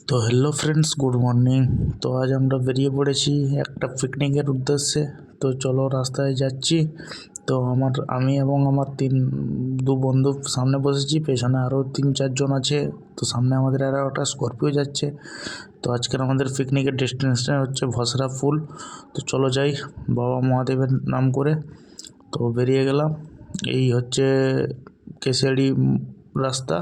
তো hello friends, good morning. তো আজ আমরা বেরিয়ে পড়েছি একটা পিকনিকের উদ্দেশ্যে। তো চলো, রাস্তায় যাচ্ছি। তো আমি এবং আমার দু বন্ধু সামনে বসেছি, পেছনে আরও 3-4 জন আছে। তো সামনে আমাদের আরও একটা স্করপিও যাচ্ছে। তো আজকের আমাদের পিকনিকের ডেস্টিনেশন হচ্ছে ভসরা ফুল। তো চলো যাই বাবা মহাদেবের নাম করে। তো বেরিয়ে গেলাম। এই হচ্ছে কেশিয়াড়ি রাস্তা।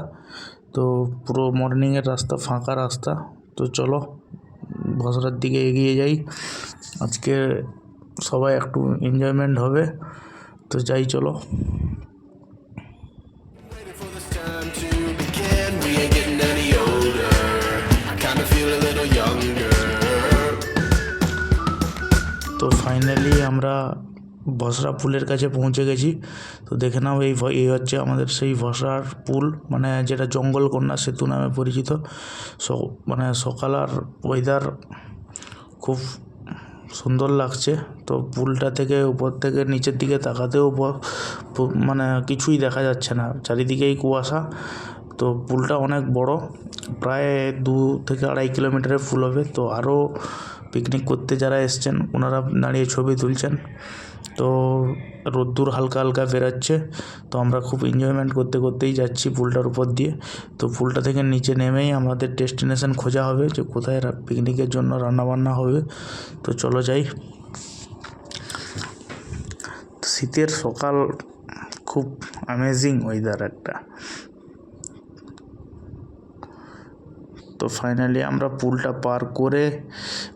তো পুরো মর্নিংয়ের রাস্তা, ফাঁকা রাস্তা। তো চলো ভসরার দিকে এগিয়ে যাই। আজকে সবাই একটু এনজয়মেন্ট হবে। তো যাই, চলো। Waiting for this time to begin. We ain't getting any older. I kinda feel a little younger. তো ফাইনালি আমরা ভসরা পুলের কাছে পৌঁছে গেছি। তো দেখে নাও, এই হচ্ছে আমাদের সেই ভসরার পুল, মানে যেটা জঙ্গলকন্যা সেতু নামে পরিচিত। মানে সকাল আর ওয়েদার খুব সুন্দর লাগছে। তো পুলটা থেকে উপর থেকে নিচের দিকে তাকাতেও মানে কিছুই দেখা যাচ্ছে না, চারিদিকেই কুয়াশা। তো পুলটা অনেক বড়, প্রায় 2 থেকে 2.5 কিলোমিটারের পুল হবে। তো আরও পিকনিক করতে যারা এসছেন ওনারা দাঁড়িয়ে ছবি তুলছেন। তো রোদ্দুর হালকা হালকা বেরাচ্ছে। তো আমরা খুব এনজয়মেন্ট করতে করতেই যাচ্ছি পুলটার উপর দিয়ে। তো পুলটা থেকে নিচে নেমেই আমাদের ডেস্টিনেশন খোঁজা হবে, যে কোথায় পিকনিকের জন্য রান্নাবান্না হবে। তো চলো যাই। শীতের সকাল, খুব অ্যামেজিং ওয়েদার একটা। তো ফাইনালি আমরা পুলটা পার করে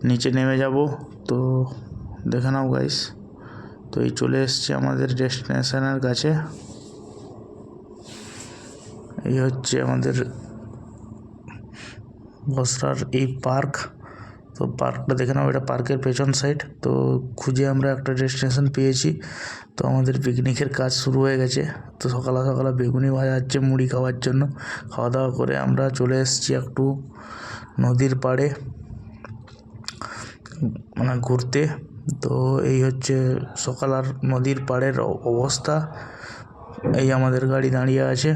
নিচে নেমে যাব। তো দেখে নাও গাইস, তো এই চলে এসছে আমাদের ডেস্টিনেশনের কাছে। এই হচ্ছে আমাদের ভসরার এই পার্ক। তো পার্কটা দেখে নাও, এটা পার্কের পেছন সাইড। তো খুঁজে আমরা একটা ডেস্টিনেশন পেয়েছি। তো আমাদের পিকনিকের কাজ শুরু হয়ে গেছে। তো সকালে সকালে বেগুনি ভাজা হচ্ছে মুড়ি খাওয়ার জন্য। খাওয়া দাওয়া করে আমরা চলে এসেছি একটু নদীর পাড়ে, মানে ঘুরতে। তো এই হচ্ছে সকাল আর নদীর পাড়ের অবস্থা। এই আমাদের গাড়ি দাঁড়িয়ে আছে।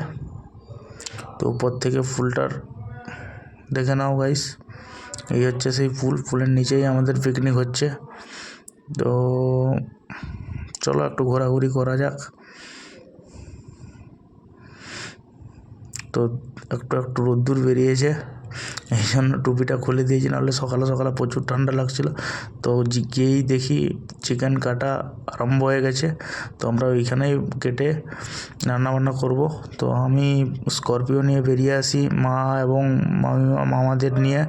তো উপর থেকে ফুলটার দেখে নাও গাইস, এই হচ্ছে সেই ফুলের নিচেই আমাদের পিকনিক হচ্ছে। তো চলো একটু ঘোরাঘুরি করা যাক। তো একটু একটু রোদ্দুর বেরিয়েছে, এই জন্য টুপিটা খুলে দিয়েছি, নাহলে সকালে সকালে প্রচুর ঠান্ডা লাগছিল। তো গিয়েই দেখি চিকেন কাটা আরম্ভ হয়ে গেছে। তো আমরা ওইখানেই কেটে রান্নাবান্না করব। তো আমি স্করপিও নিয়ে বেরিয়ে আসি মা এবং মামাদের নিয়ে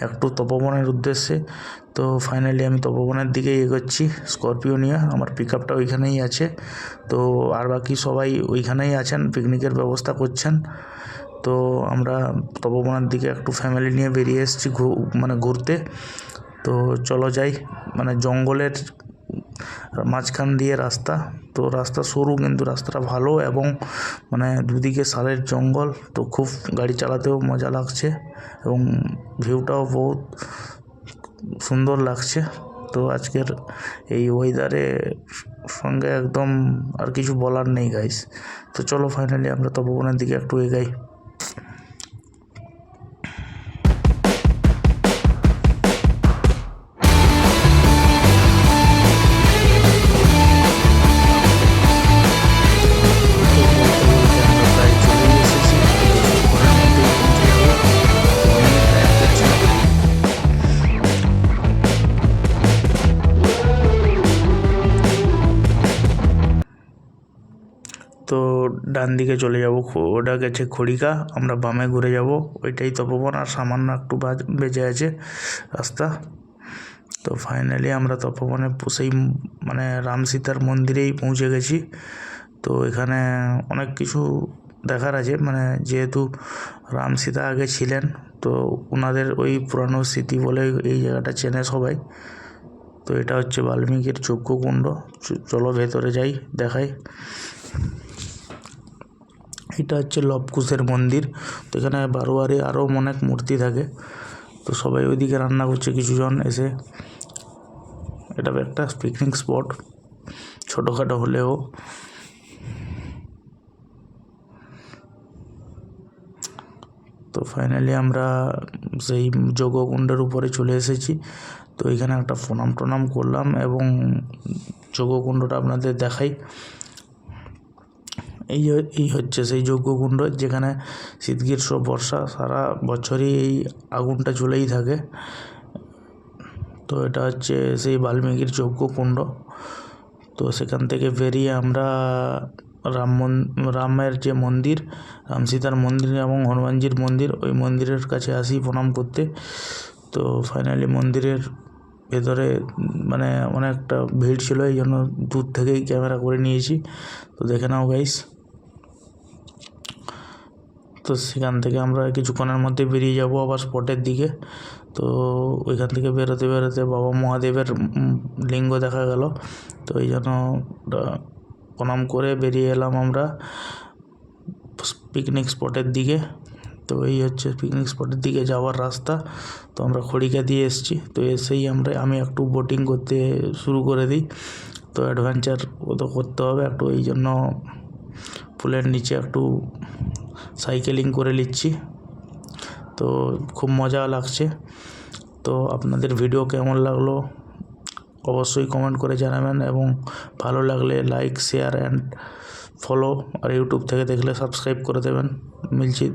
একটু তপবনের উদ্দেশ্যে। তো ফাইনালি আমি তপবনের দিকেই এগোচ্ছি স্করপিও নিয়ে। আমার পিক আপটা ওইখানেই আছে। তো আর বাকি সবাই ওইখানেই আছেন, পিকনিকের ব্যবস্থা করছেন। তো আমরা তপবনের দিকে একটু ফ্যামিলি নিয়ে বেরিয়ে এসেছি মানে ঘুরতে। তো চলো যাই। মানে জঙ্গলের মাঝখান দিয়ে রাস্তা। তো রাস্তা সরু, কিন্তু রাস্তাটা ভালো, এবং মানে দুদিকে শালের জঙ্গল। তো খুব গাড়ি চালাতেও মজা লাগছে, এবং ভিউটাও বহুত সুন্দর লাগছে। তো আজকের এই ওয়েদারে সঙ্গে একদম আর কিছু বলার নেই গাইস। তো চলো ফাইনালি আমরা তপবনের দিকে একটু এগাই। তো ডান দিকে চলে যাব, ওটা গেছে খড়িকা, আমরা বামে ঘুরে যাব, ওইটাই তপবন। আর সামান্য একটু বেঁচে আছে রাস্তা। তো ফাইনালি আমরা তপবনে সেই মানে রাম সীতার মন্দিরেই পৌঁছে গেছি। তো এখানে অনেক কিছু দেখার আছে, মানে যেহেতু রাম সীতা আগে ছিলেন, তো ওনাদের ওই পুরানো স্মৃতি বলে এই জায়গাটা চেনে সবাই। তো এটা হচ্ছে বাল্মীকির যজ্ঞকুণ্ড। চলো ভেতরে যাই, দেখাই। এটা হচ্ছে লবকুশের মন্দির। তো এখানে বারোয়ারি আরও অনেক মূর্তি থাকে। তো সবাই ওইদিকে রান্না করছে কিছুজন এসে। এটা একটা পিকনিক স্পট, ছোটোখাটো হলেও। তো তো ফাইনালি আমরা সেই যজ্ঞকুণ্ডের উপরে চলে এসেছি। তো এখানে একটা প্রণাম করলাম এবং যজ্ঞকুণ্ডটা আপনাদের দেখাই। এই হচ্ছে সেই যজ্ঞকুণ্ড, যেখানে শীত গ্রীষ্ম বর্ষা সারা বছরই এই আগুনটা জ্বলেই থাকে। তো এটা হচ্ছে সেই বাল্মীকির যজ্ঞকুণ্ড। তো সেখান থেকে বেরিয়ে আমরা রামের যে মন্দির, রাম সীতার মন্দির এবং হনুমানজির মন্দির, ওই মন্দিরের কাছে আসি প্রণাম করতে। তো ফাইনালি মন্দিরের ভেতরে মানে অনেকটা ভিড় ছিল, এই জন্য দূর থেকেই ক্যামেরা করে নিয়েছি। তো দেখে নাও গাইস। তো সেখান থেকে আমরা কিছুক্ষণের মধ্যে বেরিয়ে যাব আবার স্পটের দিকে। তো ওইখান থেকে বেরোতে বাবা মহাদেবের লিঙ্গ দেখা গেল। তো এই জন্য প্রণাম করে বেরিয়ে এলাম আমরা পিকনিক স্পটের দিকে। তো এই হচ্ছে পিকনিক স্পটের দিকে যাওয়ার রাস্তা। তো আমরা খড়িকা দিয়ে এসেছি। তো এসেই আমি একটু বোটিং করতে শুরু করে দিই। তো অ্যাডভেঞ্চার তো করতে হবে একটু, এই জন্য পুলের নিচে একটু সাইকেলিং করে নিচ্ছি। তো খুব মজা লাগছে। তো আপনাদের ভিডিও কেমন লাগলো অবশ্যই কমেন্ট করে জানাবেন, এবং ভালো লাগলে লাইক, শেয়ার অ্যান্ড ফলো, আর ইউটিউব থেকে দেখলে সাবস্ক্রাইব করে দেবেন। মিলছি।